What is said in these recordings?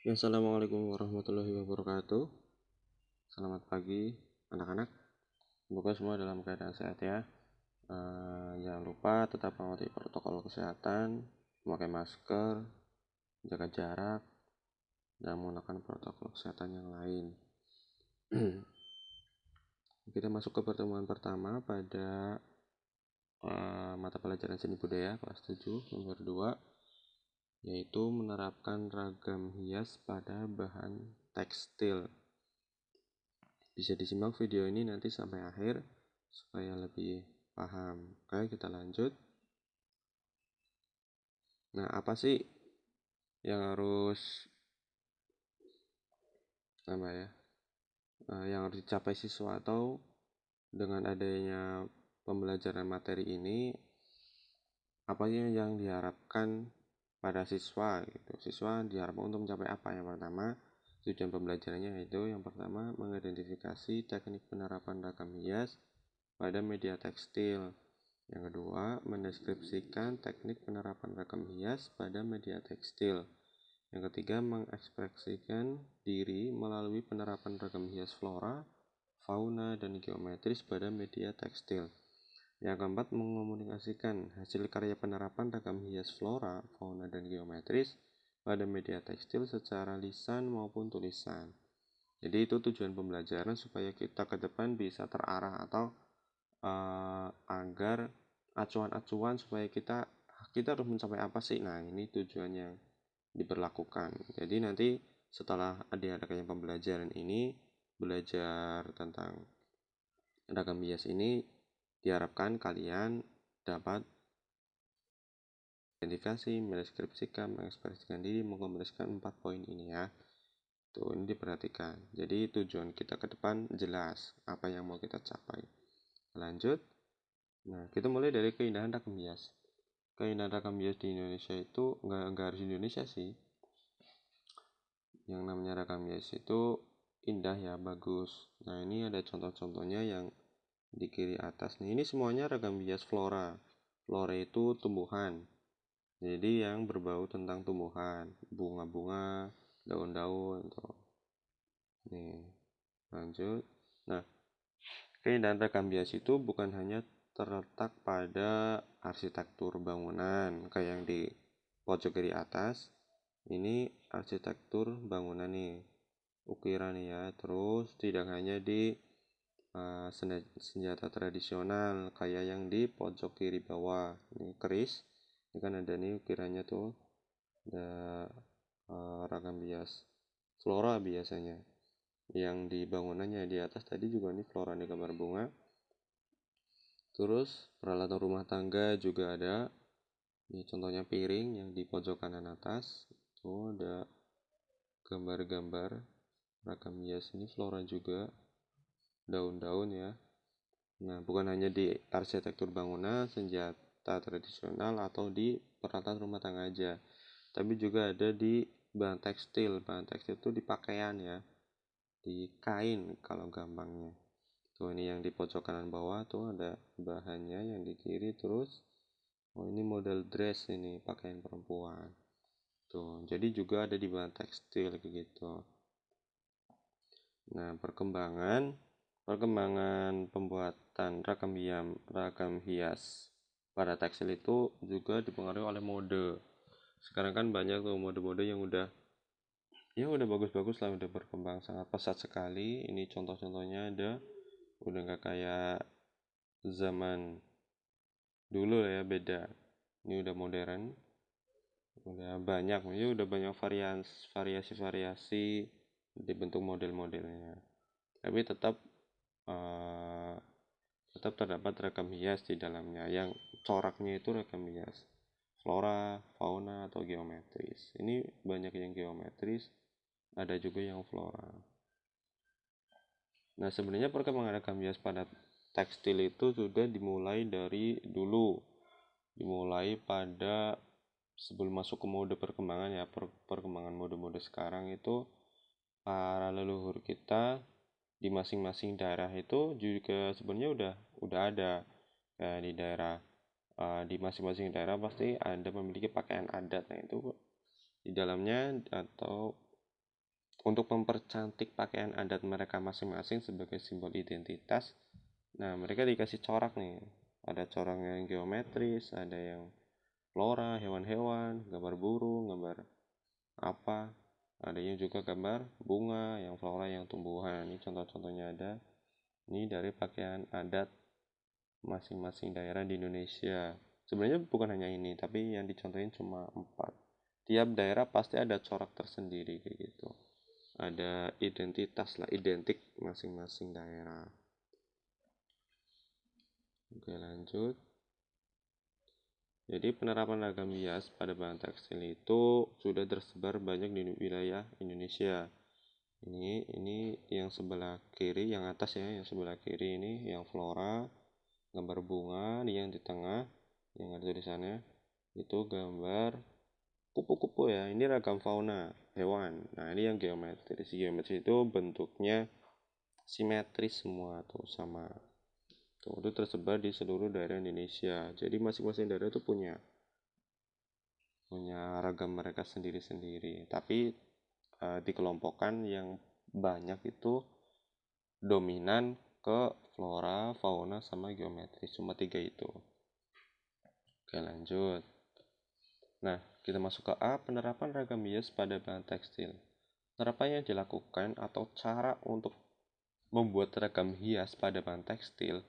Assalamualaikum warahmatullahi wabarakatuh. Selamat pagi anak-anak. Semoga semua dalam keadaan sehat ya. Jangan lupa tetap mematuhi protokol kesehatan, memakai masker, jaga jarak, dan menggunakan protokol kesehatan yang lain. Kita masuk ke pertemuan pertama pada mata pelajaran seni budaya kelas 7 nomor 2, yaitu menerapkan ragam hias pada bahan tekstil. Bisa disimak video ini nanti sampai akhir supaya lebih paham. Oke, kita lanjut. Nah, apa sih yang harus yang harus dicapai siswa atau dengan adanya pembelajaran materi ini, apa yang diharapkan pada siswa gitu. Siswa diharapkan untuk mencapai apa? Yang pertama, tujuan pembelajarannya yaitu yang pertama mengidentifikasi teknik penerapan ragam hias pada media tekstil. Yang kedua, mendeskripsikan teknik penerapan ragam hias pada media tekstil. Yang ketiga, mengekspresikan diri melalui penerapan ragam hias flora, fauna, dan geometris pada media tekstil. Yang keempat, mengomunikasikan hasil karya penerapan ragam hias flora, fauna, dan geometris pada media tekstil secara lisan maupun tulisan. Jadi itu tujuan pembelajaran supaya kita ke depan bisa terarah atau agar acuan-acuan supaya kita harus mencapai apa sih. Nah, ini tujuan yang diberlakukan. Jadi nanti setelah diadakannya pembelajaran ini, belajar tentang ragam hias ini, diharapkan kalian dapat identifikasi, mendeskripsikan, mengekspresikan diri, mengkomunikasikan 4 poin ini ya. Tuh, ini diperhatikan. Jadi tujuan kita ke depan jelas apa yang mau kita capai. Lanjut. Nah, kita mulai dari keindahan ragam hias. Keindahan ragam hias di Indonesia itu nggak harus di Indonesia sih. Yang namanya ragam hias itu indah ya, bagus. Nah, ini ada contoh-contohnya yang di kiri atas nih. Ini semuanya ragam hias flora. Flora itu tumbuhan. Jadi yang berbau tentang tumbuhan, bunga-bunga, daun-daun tuh. Nih, lanjut. Nah, keindahan ragam hias itu bukan hanya terletak pada arsitektur bangunan kayak yang di pojok kiri atas. Ini arsitektur bangunan nih, ukiran ya. Terus tidak hanya di senjata tradisional kayak yang di pojok kiri bawah. Ini keris. Ini kan ada nih ukirannya tuh. Ada ragam hias flora biasanya. Yang di bangunannya di atas tadi juga nih flora nih, gambar bunga. Terus peralatan rumah tangga juga ada. Ini contohnya piring yang di pojok kanan atas. Tuh ada gambar-gambar ragam hias ini flora juga, daun-daun ya. Nah, bukan hanya di arsitektur bangunan, senjata tradisional atau di peralatan rumah tangga aja, tapi juga ada di bahan tekstil. Bahan tekstil itu di pakaian ya, di kain kalau gampangnya. Tuh, ini yang di pojok kanan bawah tuh ada bahannya, yang di kiri terus ini model dress, ini pakaian perempuan. Tuh, jadi juga ada di bahan tekstil kayak gitu. Nah, perkembangan pembuatan ragam hias pada tekstil itu juga dipengaruhi oleh mode. Sekarang kan banyak tuh mode-mode yang udah bagus-bagus lah, udah berkembang sangat pesat sekali. Ini contoh-contohnya ada, udah nggak kayak zaman dulu ya, beda. Ini udah modern, udah banyak, ini udah banyak variasi-variasi di bentuk model-modelnya. Tapi tetap terdapat ragam hias di dalamnya. Yang coraknya itu ragam hias flora, fauna, atau geometris. Ini banyak yang geometris, ada juga yang flora. Nah, sebenarnya perkembangan ragam hias pada tekstil itu sudah dimulai dari dulu. Dimulai pada sebelum masuk ke mode perkembangan ya, perkembangan mode-mode sekarang itu para leluhur kita di masing-masing daerah itu juga sebenarnya udah ada. Kayak di daerah di masing-masing daerah pasti ada memiliki pakaian adat. Nah, itu di dalamnya atau untuk mempercantik pakaian adat mereka masing-masing sebagai simbol identitas. Nah, mereka dikasih corak nih. Ada corak yang geometris, ada yang flora, hewan-hewan, gambar burung, gambar apa. Ada yang juga gambar bunga, yang flora, yang tumbuhan. Ini contoh-contohnya ada. Ini dari pakaian adat masing-masing daerah di Indonesia. Sebenarnya bukan hanya ini, tapi yang dicontohin cuma 4. Tiap daerah pasti ada corak tersendiri kayak gitu. Ada identitas lah, identik masing-masing daerah. Oke, lanjut. Jadi penerapan ragam hias pada bahan tekstil itu sudah tersebar banyak di wilayah Indonesia. Ini yang sebelah kiri, yang atas ya, yang sebelah kiri ini yang flora, gambar bunga. Yang di tengah yang ada tulisannya itu gambar kupu-kupu ya. Ini ragam fauna hewan. Nah, ini yang geometris. Geometris itu bentuknya simetris semua tuh sama. Tuh, itu tersebar di seluruh daerah Indonesia. Jadi masing-masing daerah itu punya ragam mereka sendiri-sendiri. Tapi dikelompokkan yang banyak itu dominan ke flora, fauna, sama geometris. Cuma 3 itu. Oke, lanjut. Nah, kita masuk ke A, penerapan ragam hias pada bahan tekstil. Penerapan yang dilakukan atau cara untuk membuat ragam hias pada bahan tekstil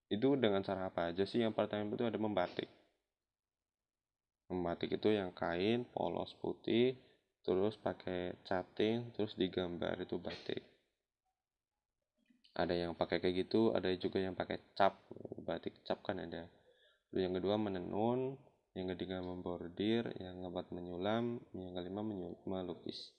itu dengan cara apa aja sih? Yang pertama itu ada membatik. Membatik itu yang kain polos putih, terus pakai cutting, terus digambar, itu batik. Ada yang pakai kayak gitu, ada juga yang pakai cap. Batik cap kan ada. Terus yang kedua menenun, yang ketiga membordir, yang keempat menyulam, yang kelima melukis.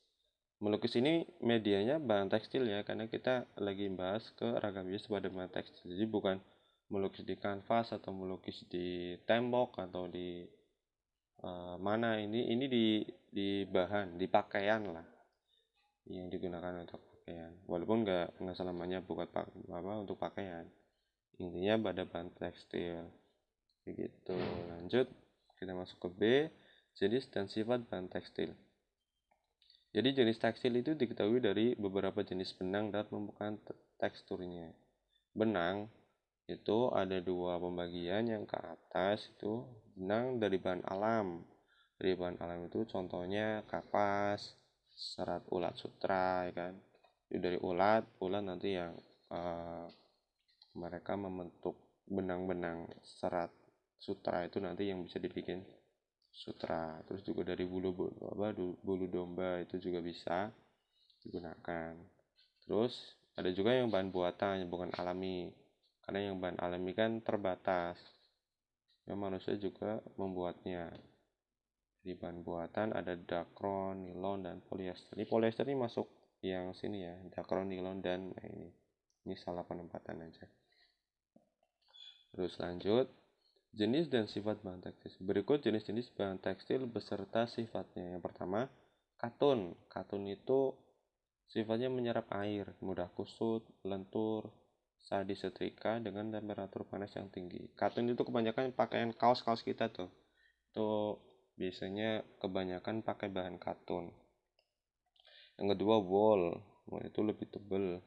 Melukis ini medianya bahan tekstil ya, karena kita lagi bahas ke ragam hias pada bahan tekstil. Jadi bukan melukis di kanvas atau melukis di tembok atau di mana, ini di bahan, di pakaian lah yang digunakan untuk pakaian. Walaupun nggak selamanya buat untuk pakaian. Intinya pada bahan tekstil. Begitu. Lanjut, kita masuk ke B, jenis dan sifat bahan tekstil. Jadi jenis tekstil itu diketahui dari beberapa jenis benang dan pembukaan teksturnya. Benang itu ada 2 pembagian. Yang ke atas itu benang dari bahan alam. Dari bahan alam itu contohnya kapas, serat ulat sutra, ya kan. Itu dari ulat nanti yang mereka membentuk benang-benang serat sutra itu nanti yang bisa dibikin sutra. Terus juga dari bulu domba itu juga bisa digunakan. Terus ada juga yang bahan buatan, yang bukan alami, karena yang bahan alami kan terbatas ya, manusia juga membuatnya. Di bahan buatan ada dakron, nilon, dan polyester. Ini polyester ini masuk yang sini ya, dakron, nilon, dan ini salah penempatan aja. Terus lanjut, jenis dan sifat bahan tekstil. Berikut jenis-jenis bahan tekstil beserta sifatnya. Yang pertama, katun. Katun itu sifatnya menyerap air, mudah kusut, lentur, saat disetrika dengan temperatur panas yang tinggi. Katun itu kebanyakan pakaian kaos-kaos kita tuh. Itu biasanya kebanyakan pakai bahan katun. Yang kedua, wool. Wool itu lebih tebal.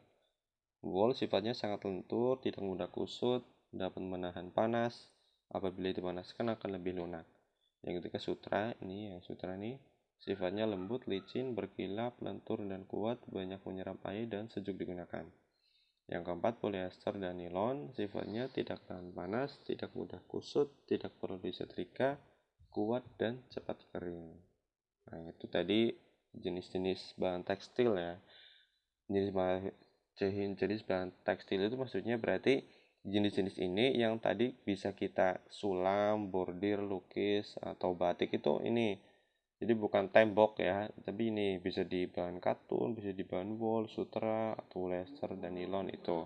Wool sifatnya sangat lentur, tidak mudah kusut, dapat menahan panas. Apabila dipanaskan akan lebih lunak. Yang ketiga, sutra. Yang sutra ini sifatnya lembut, licin, berkilap, lentur, dan kuat, banyak menyerap air dan sejuk digunakan. Yang keempat, polyester dan nilon. Sifatnya tidak tahan panas, tidak mudah kusut, tidak perlu disetrika, kuat, dan cepat kering. Nah, itu tadi jenis-jenis bahan tekstil ya. Jenis bahan tekstil itu maksudnya berarti jenis-jenis ini yang tadi bisa kita sulam, bordir, lukis, atau batik itu ini. Jadi bukan tembok ya, tapi ini bisa di bahan katun, bisa di bahan wool, sutra, polyester, dan nilon itu.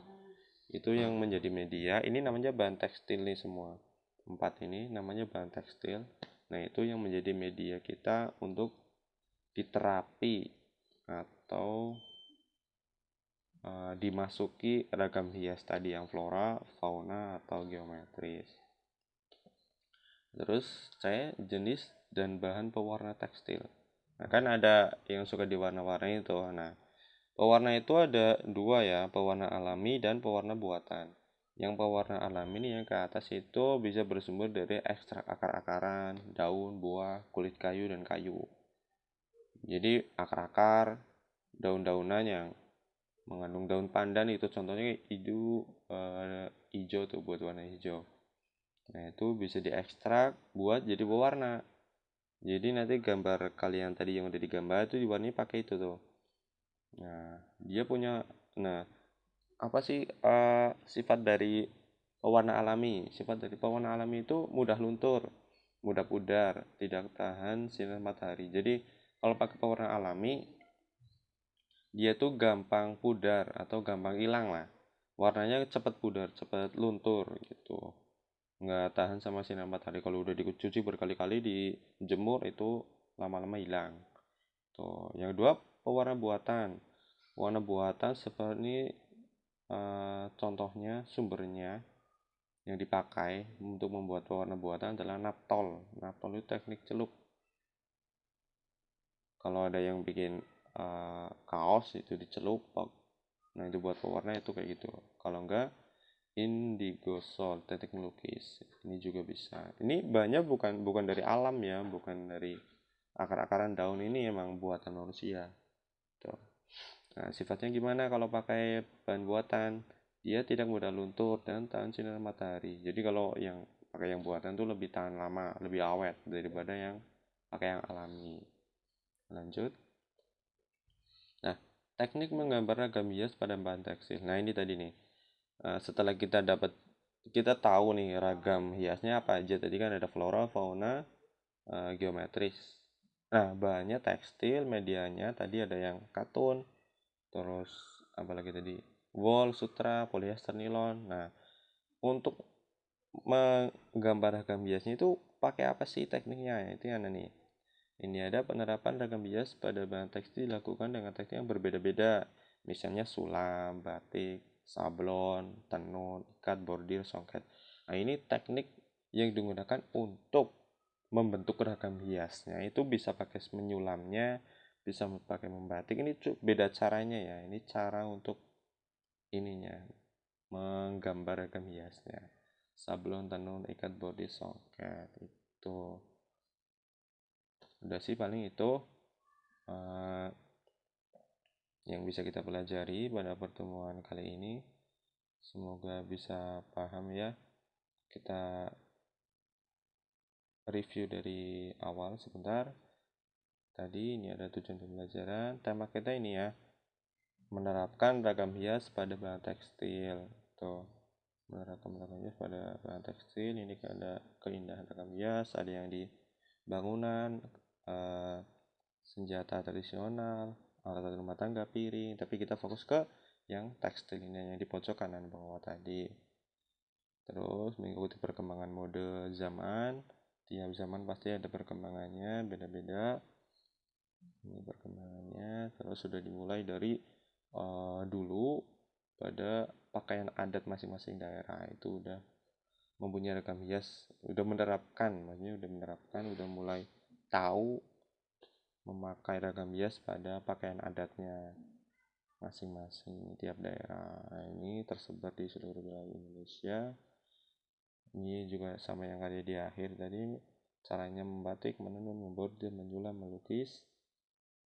Itu yang menjadi media. Ini namanya bahan tekstil nih semua. 4 ini namanya bahan tekstil. Nah, itu yang menjadi media kita untuk diterapi atau dimasuki ragam hias tadi yang flora, fauna, atau geometris. Terus C, jenis dan bahan pewarna tekstil. Nah, kan ada yang suka diwarna-warnai itu. Nah, pewarna itu ada dua ya, pewarna alami dan pewarna buatan. Yang pewarna alami ini yang ke atas itu bisa bersumber dari ekstrak akar-akaran, daun, buah, kulit kayu, dan kayu. Jadi akar-akar, daun-daunan yang mengandung daun pandan itu contohnya hijau tuh buat warna hijau. Nah, itu bisa diekstrak buat jadi pewarna. Jadi nanti gambar kalian tadi yang udah digambar itu diwarnai pakai itu tuh. Nah, dia punya nah, apa sih sifat dari pewarna alami? Sifat dari pewarna alami itu mudah luntur, mudah pudar, tidak tahan sinar matahari. Jadi, kalau pakai pewarna alami, dia tuh gampang pudar atau gampang hilang lah. Warnanya cepat pudar, cepat luntur gitu. Nggak tahan sama sinar matahari. Kalau udah dicuci berkali-kali dijemur itu lama-lama hilang. Tuh. Yang kedua, pewarna buatan. Warna buatan seperti contohnya sumbernya yang dipakai untuk membuat pewarna buatan adalah naptol. Naptol itu teknik celup. Kalau ada yang bikin kaos itu dicelup, nah itu buat pewarna itu kayak gitu. Kalau enggak, indigo salt, teknik melukis, ini juga bisa. Ini banyak bukan dari alam ya, bukan dari akar-akaran daun, ini emang buatan manusia. Tuh. Nah, sifatnya gimana kalau pakai bahan buatan? Dia tidak mudah luntur dan tahan sinar matahari. Jadi kalau yang pakai yang buatan tuh lebih tahan lama, lebih awet daripada yang pakai yang alami. Lanjut. Nah, teknik menggambar ragam hias pada bahan tekstil. Nah, ini tadi nih. Setelah kita tahu nih ragam hiasnya apa aja. Tadi kan ada flora, fauna, geometris. Nah, bahannya tekstil, medianya tadi ada yang katun, terus apalagi tadi wool, sutra, polyester, nilon. Nah, untuk menggambar ragam biasnya itu pakai apa sih tekniknya? Itu yang nih. Ini ada penerapan ragam bias pada bahan tekstil dilakukan dengan teknik yang berbeda-beda. Misalnya sulam, batik, sablon, tenun, ikat, bordir, songket. Nah, ini teknik yang digunakan untuk membentuk ragam hiasnya. Itu bisa pakai menyulamnya, bisa pakai membatik. Ini beda caranya ya. Ini cara untuk ininya menggambar ragam hiasnya. Sablon, tenun, ikat, body, songket itu udah sih paling itu uh, yang bisa kita pelajari pada pertemuan kali ini. Semoga bisa paham ya. Kita review dari awal sebentar. Tadi ini ada tujuan pembelajaran. Tema kita ini ya, menerapkan ragam hias pada bahan tekstil. Tuh, menerapkan ragam hias pada bahan tekstil. Ini ada keindahan ragam hias, ada yang di bangunan, senjata tradisional, alat rumah tangga, piring. Tapi kita fokus ke yang tekstil ini, yang di pojok kanan bawah tadi. Terus mengikuti perkembangan mode zaman. Tiap zaman pasti ada perkembangannya, beda-beda. Ini perkembangannya. Terus sudah dimulai dari dulu pada pakaian adat masing-masing daerah itu udah mempunyai ragam hias, udah menerapkan, maksudnya udah menerapkan, udah mulai tahu memakai ragam hias pada pakaian adatnya masing-masing tiap daerah. Nah, ini tersebar di seluruh wilayah Indonesia. Ini juga sama yang ada di akhir tadi, caranya membatik, menenun, membordir, menyulam, melukis.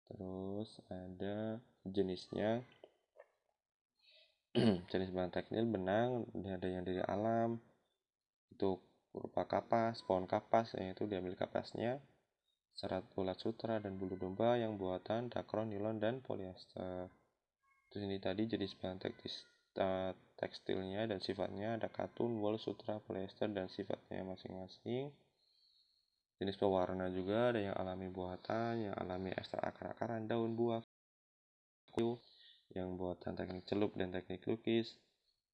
Terus ada jenisnya. Jenis bahan tekstil benang, ada yang dari alam, itu berupa kapas, pohon kapas, yaitu diambil kapasnya, serat ulat sutra dan bulu domba yang buatan dakron, nilon, dan polyester. Terus ini tadi jenis bahan tekstilnya dan sifatnya ada katun, wool, sutra, polyester, dan sifatnya masing-masing. Jenis pewarna juga ada yang alami buatan, yang alami ekstrak akar-akaran, daun, buah, kayu, yang buatan teknik celup dan teknik lukis,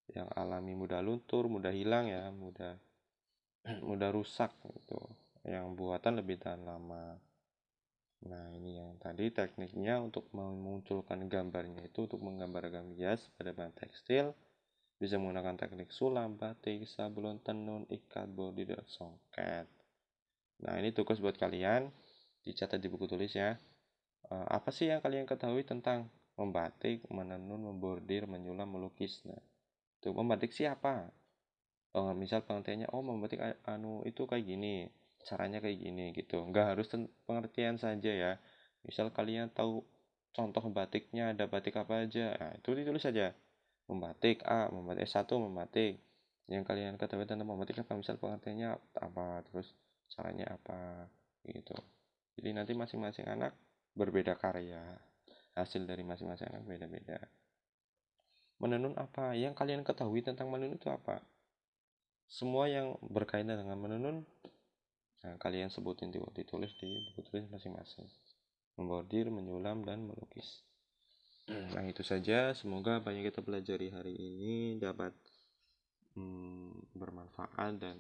yang alami mudah luntur, mudah hilang ya, mudah rusak gitu. Yang buatan lebih tahan lama. Nah, ini yang tadi tekniknya untuk memunculkan gambarnya itu untuk menggambar ragam hias pada bahan tekstil bisa menggunakan teknik sulam, batik, sablon, tenun, ikat, body, dan songket. Nah, ini tugas buat kalian, dicatat di buku tulis ya. Apa sih yang kalian ketahui tentang membatik, menenun, membordir, menyulam, melukis? Nah, tuh membatik siapa? Misal pengertiannya, oh membatik itu kayak gini, caranya kayak gini gitu. Nggak harus pengertian saja ya. Misal kalian tahu contoh batiknya, ada batik apa aja, nah, itu ditulis saja. Membatik A, membatik S1, membatik. Yang kalian ketahui tentang membatik apa? Misal pengertiannya apa, terus caranya apa, gitu. Jadi nanti masing-masing anak berbeda karya. Hasil dari masing-masing anak beda-beda. Menenun apa? Yang kalian ketahui tentang menenun itu apa? Semua yang berkaitan dengan menenun, nah, kalian sebutin ditulis di buku tulis masing-masing. Membordir, menyulam, dan melukis. Nah itu saja, semoga apa yang kita pelajari hari ini dapat bermanfaat, dan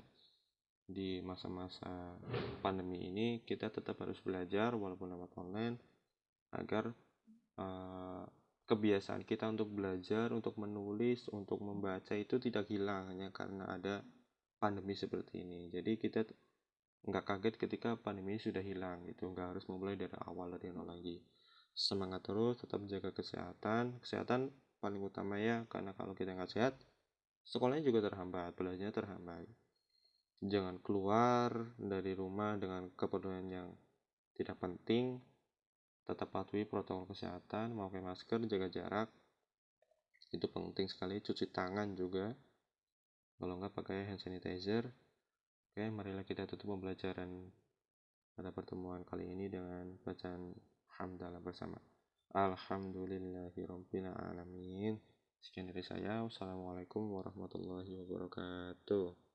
di masa-masa pandemi ini kita tetap harus belajar walaupun lewat online, agar kebiasaan kita untuk belajar, untuk menulis, untuk membaca itu tidak hilang hanya karena ada pandemi seperti ini. Jadi kita nggak kaget ketika pandemi sudah hilang, itu nggak harus memulai dari awal, dari nol lagi. Semangat terus, tetap jaga kesehatan paling utama ya, karena kalau kita nggak sehat, sekolahnya juga terhambat, belajarnya terhambat. Jangan keluar dari rumah dengan keperluan yang tidak penting. Tetap patuhi protokol kesehatan, memakai masker, jaga jarak, itu penting sekali. Cuci tangan juga, kalau nggak pakai hand sanitizer. Oke, marilah kita tutup pembelajaran pada pertemuan kali ini dengan bacaan hamdalah bersama. Alhamdulillahirabbil alamin. Sekian dari saya. Wassalamualaikum warahmatullahi wabarakatuh.